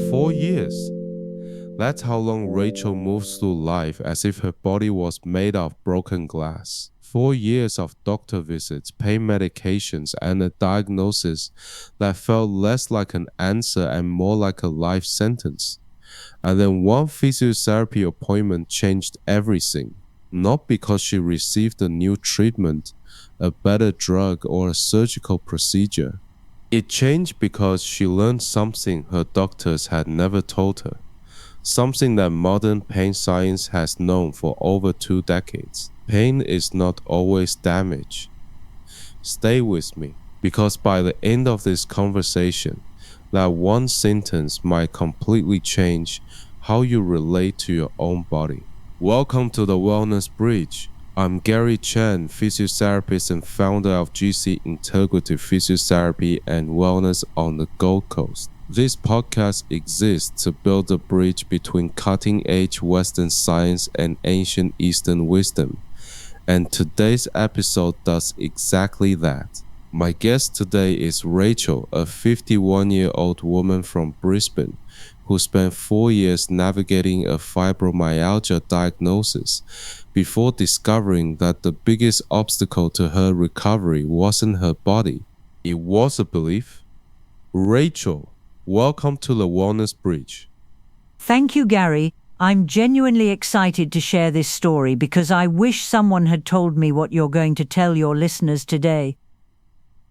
4 years. That's how long Rachel moves through life as if her body was made of broken glass. 4 years of doctor visits, pain medications, and a diagnosis that felt less like an answer and more like a life sentence. And then one physiotherapy appointment changed everything. Not because she received a new treatment, a better drug, or a surgical procedure. It changed because she learned something her doctors had never told her. Something that modern pain science has known for over 2 decades. Pain is not always damage. Stay with me, because by the end of this conversation, that one sentence might completely change how you relate to your own body. Welcome to the Wellness Bridge. I'm Gary Chen, physiotherapist and founder of GC Integrative Physiotherapy and Wellness on the Gold Coast. This podcast exists to build a bridge between cutting-edge Western science and ancient Eastern wisdom. And today's episode does exactly that. My guest today is Rachel, a 51-year-old woman from Brisbane who spent 4 years navigating a fibromyalgia diagnosis before discovering that the biggest obstacle to her recovery wasn't her body, it was a belief. Rachel, welcome to the Wellness Bridge. Thank you, Gary. I'm genuinely excited to share this story because I wish someone had told me what you're going to tell your listeners today.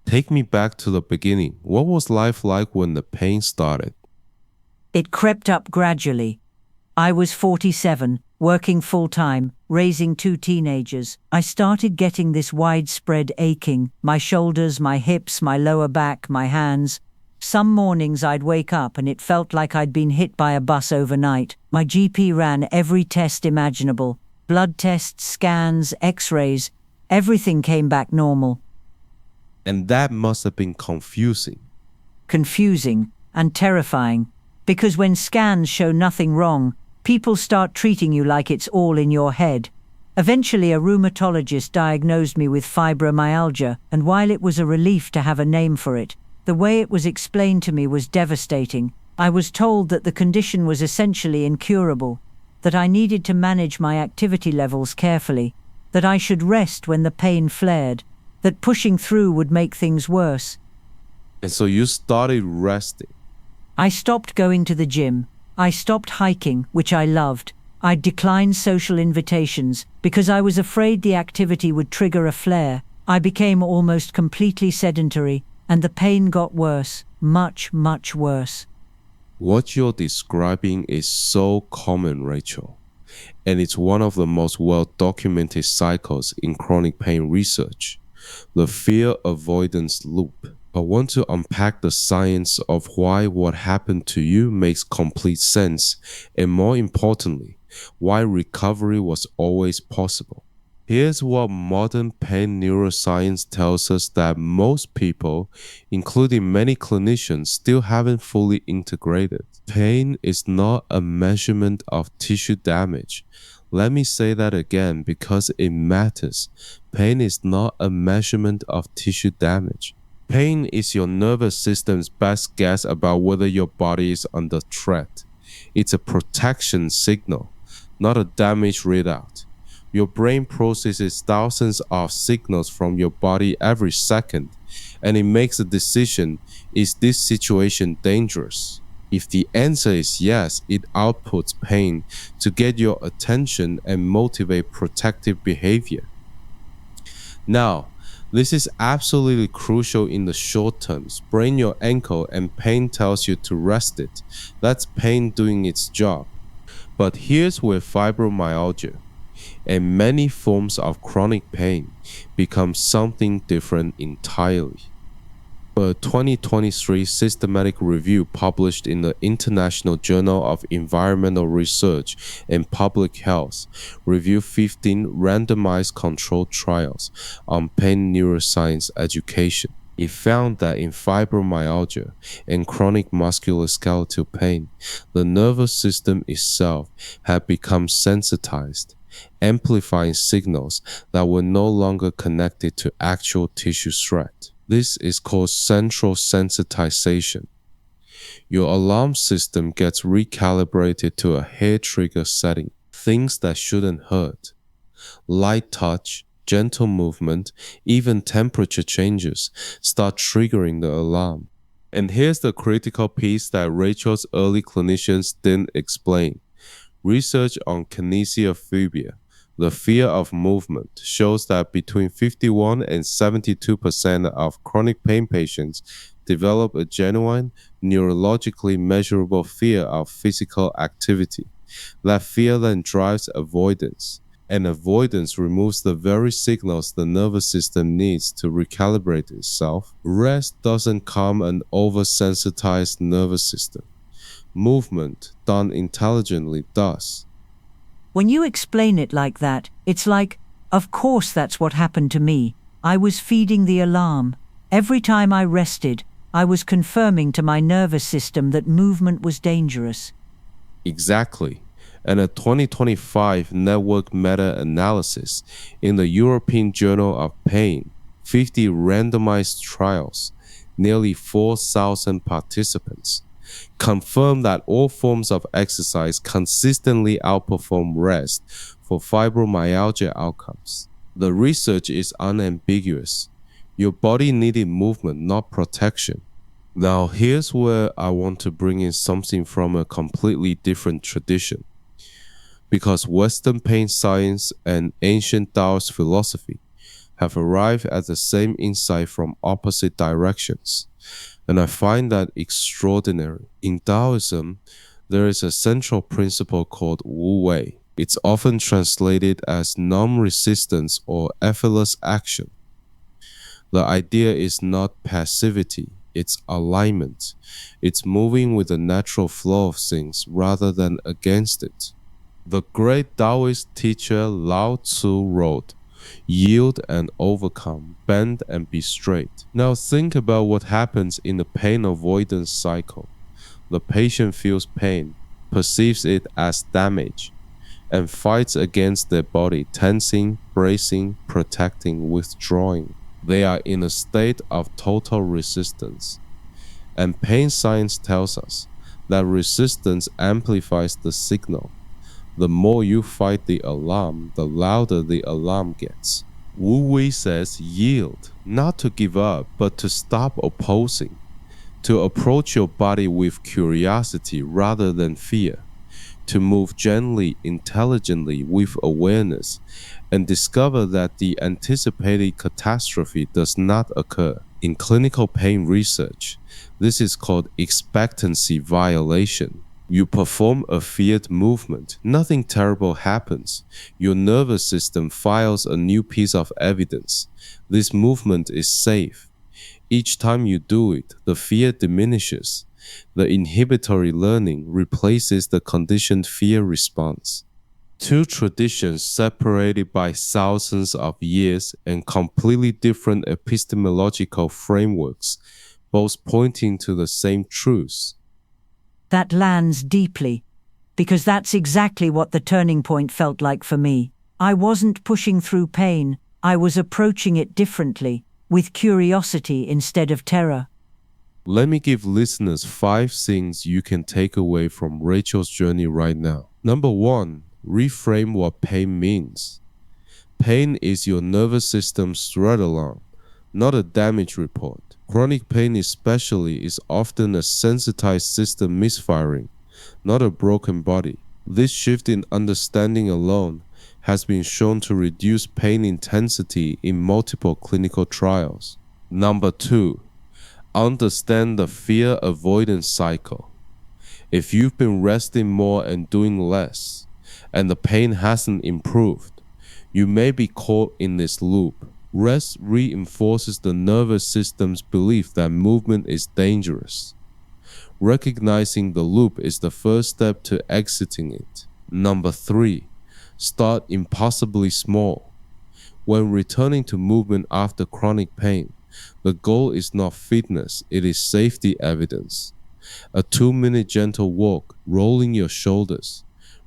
Take me back to the beginning. What was life like when the pain started? It crept up gradually. I was 47, working full-time, raising 2 teenagers. I started getting this widespread aching, my shoulders, my hips, my lower back, my hands. Some mornings I'd wake up and it felt like I'd been hit by a bus overnight. My GP ran every test imaginable. Blood tests, scans, x-rays. Everything came back normal. And that must have been confusing. Confusing and terrifying. Because when scans show nothing wrong, people start treating you like it's all in your head. Eventually, a rheumatologist diagnosed me with fibromyalgia, and while it was a relief to have a name for it, the way it was explained to me was devastating. I was told that the condition was essentially incurable, that I needed to manage my activity levels carefully, that I should rest when the pain flared, that pushing through would make things worse. And so you started resting. I stopped going to the gym. I stopped hiking, which I loved. I declined social invitations because I was afraid the activity would trigger a flare. I became almost completely sedentary, and the pain got worse, much, much worse. What you're describing is so common, Rachel, and it's one of the most well-documented cycles in chronic pain research, the fear avoidance loop. I want to unpack the science of why what happened to you makes complete sense, and more importantly, why recovery was always possible. Here's what modern pain neuroscience tells us that most people, including many clinicians, still haven't fully integrated. Pain is not a measurement of tissue damage. Let me say that again because it matters. Pain is not a measurement of tissue damage. Pain is your nervous system's best guess about whether your body is under threat. It's a protection signal, not a damage readout. Your brain processes thousands of signals from your body every second, and it makes a decision, is this situation dangerous? If the answer is yes, it outputs pain to get your attention and motivate protective behavior. Now, this is absolutely crucial in the short term. Sprain your ankle and pain tells you to rest it. That's pain doing its job. But here's where fibromyalgia and many forms of chronic pain become something different entirely. A 2023 systematic review published in the International Journal of Environmental Research and Public Health reviewed 15 randomized controlled trials on pain neuroscience education. It found that in fibromyalgia and chronic musculoskeletal pain, the nervous system itself had become sensitized, amplifying signals that were no longer connected to actual tissue threat. This is called central sensitization. Your alarm system gets recalibrated to a hair trigger setting. Things that shouldn't hurt. Light touch, gentle movement, even temperature changes start triggering the alarm. And here's the critical piece that Rachel's early clinicians didn't explain. Research on kinesiophobia, the fear of movement, shows that between 51 and 72% of chronic pain patients develop a genuine, neurologically measurable fear of physical activity. That fear then drives avoidance, and avoidance removes the very signals the nervous system needs to recalibrate itself. Rest doesn't calm an oversensitized nervous system. Movement, done intelligently, does. When you explain it like that, it's like, of course that's what happened to me. I was feeding the alarm. Every time I rested, I was confirming to my nervous system that movement was dangerous. Exactly. And a 2025 network meta-analysis in the European Journal of Pain, 50 randomized trials, nearly 4,000 participants, confirmed that all forms of exercise consistently outperform rest for fibromyalgia outcomes. The research is unambiguous. Your body needed movement, not protection. Now, here's where I want to bring in something from a completely different tradition. Because Western pain science and ancient Taoist philosophy have arrived at the same insight from opposite directions. And I find that extraordinary. In Taoism, there is a central principle called Wu Wei. It's often translated as non-resistance or effortless action. The idea is not passivity, it's alignment. It's moving with the natural flow of things rather than against it. The great Taoist teacher Lao Tzu wrote, "Yield and overcome, bend and be straight." Now think about what happens in the pain avoidance cycle. The patient feels pain, perceives it as damage, and fights against their body, tensing, bracing, protecting, withdrawing. They are in a state of total resistance. And pain science tells us that resistance amplifies the signal. The more you fight the alarm, the louder the alarm gets. Wu Wei says yield, not to give up, but to stop opposing, to approach your body with curiosity rather than fear, to move gently, intelligently with awareness, and discover that the anticipated catastrophe does not occur. In clinical pain research, this is called expectancy violation. You perform a feared movement, nothing terrible happens. Your nervous system files a new piece of evidence. This movement is safe. Each time you do it, the fear diminishes. The inhibitory learning replaces the conditioned fear response. Two traditions separated by thousands of years and completely different epistemological frameworks, both pointing to the same truths. That lands deeply, because that's exactly what the turning point felt like for me. I wasn't pushing through pain, I was approaching it differently, with curiosity instead of terror. Let me give listeners 5 things you can take away from Rachel's journey right now. Number 1, reframe what pain means. Pain is your nervous system's threat alarm, not a damage report. Chronic pain especially is often a sensitized system misfiring, not a broken body. This shift in understanding alone has been shown to reduce pain intensity in multiple clinical trials. Number 2, understand the fear avoidance cycle. If you've been resting more and doing less, and the pain hasn't improved, you may be caught in this loop. Rest reinforces the nervous system's belief that movement is dangerous. Recognizing the loop is the first step to exiting it. Number 3, start impossibly small. When returning to movement after chronic pain, the goal is not fitness, it is safety evidence. A 2-minute gentle walk, rolling your shoulders,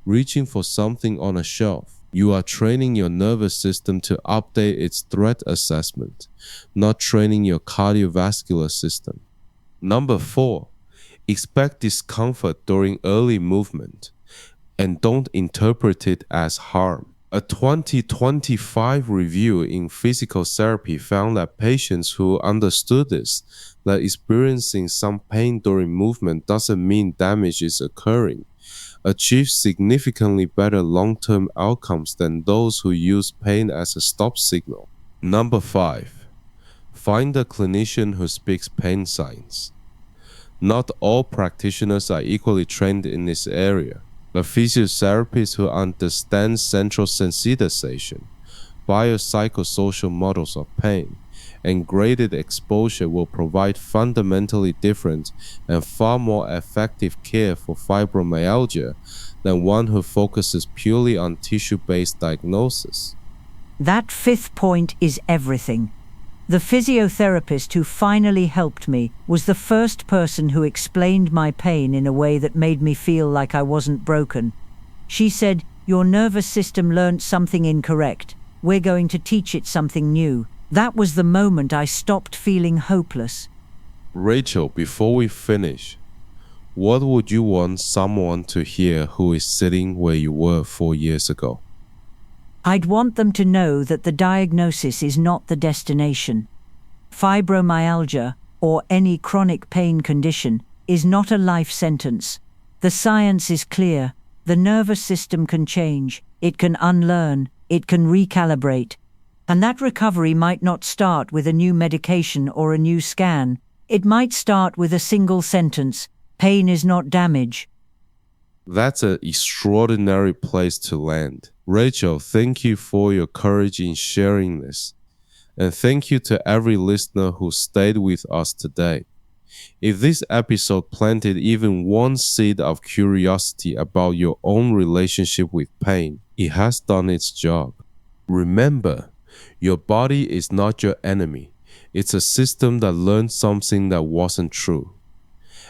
reaching for something on a shelf. You are training your nervous system to update its threat assessment, not training your cardiovascular system. Number 4, Expect discomfort during early movement and don't interpret it as harm. A 2025 review in physical therapy found that patients who understood this, that experiencing some pain during movement doesn't mean damage is occurring, achieve significantly better long-term outcomes than those who use pain as a stop signal. Number 5. Find a clinician who speaks pain science. Not all practitioners are equally trained in this area. A physiotherapist who understands central sensitization, biopsychosocial models of pain, and graded exposure will provide fundamentally different and far more effective care for fibromyalgia than one who focuses purely on tissue-based diagnosis. That fifth point is everything. The physiotherapist who finally helped me was the first person who explained my pain in a way that made me feel like I wasn't broken. She said, "Your nervous system learned something incorrect. We're going to teach it something new." That was the moment I stopped feeling hopeless. Rachel, before we finish, what would you want someone to hear who is sitting where you were 4 years ago? I'd want them to know that the diagnosis is not the destination. Fibromyalgia, or any chronic pain condition, is not a life sentence. The science is clear. The nervous system can change, it can unlearn, it can recalibrate. And that recovery might not start with a new medication or a new scan. It might start with a single sentence: pain is not damage. That's an extraordinary place to land. Rachel, thank you for your courage in sharing this. And thank you to every listener who stayed with us today. If this episode planted even one seed of curiosity about your own relationship with pain, it has done its job. Remember, your body is not your enemy. It's a system that learned something that wasn't true.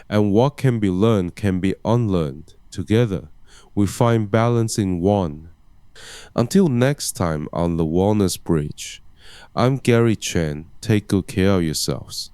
And what can be learned can be unlearned. Together, we find balance in one. Until next time on the Wellness Bridge, I'm Gary Chen. Take good care of yourselves.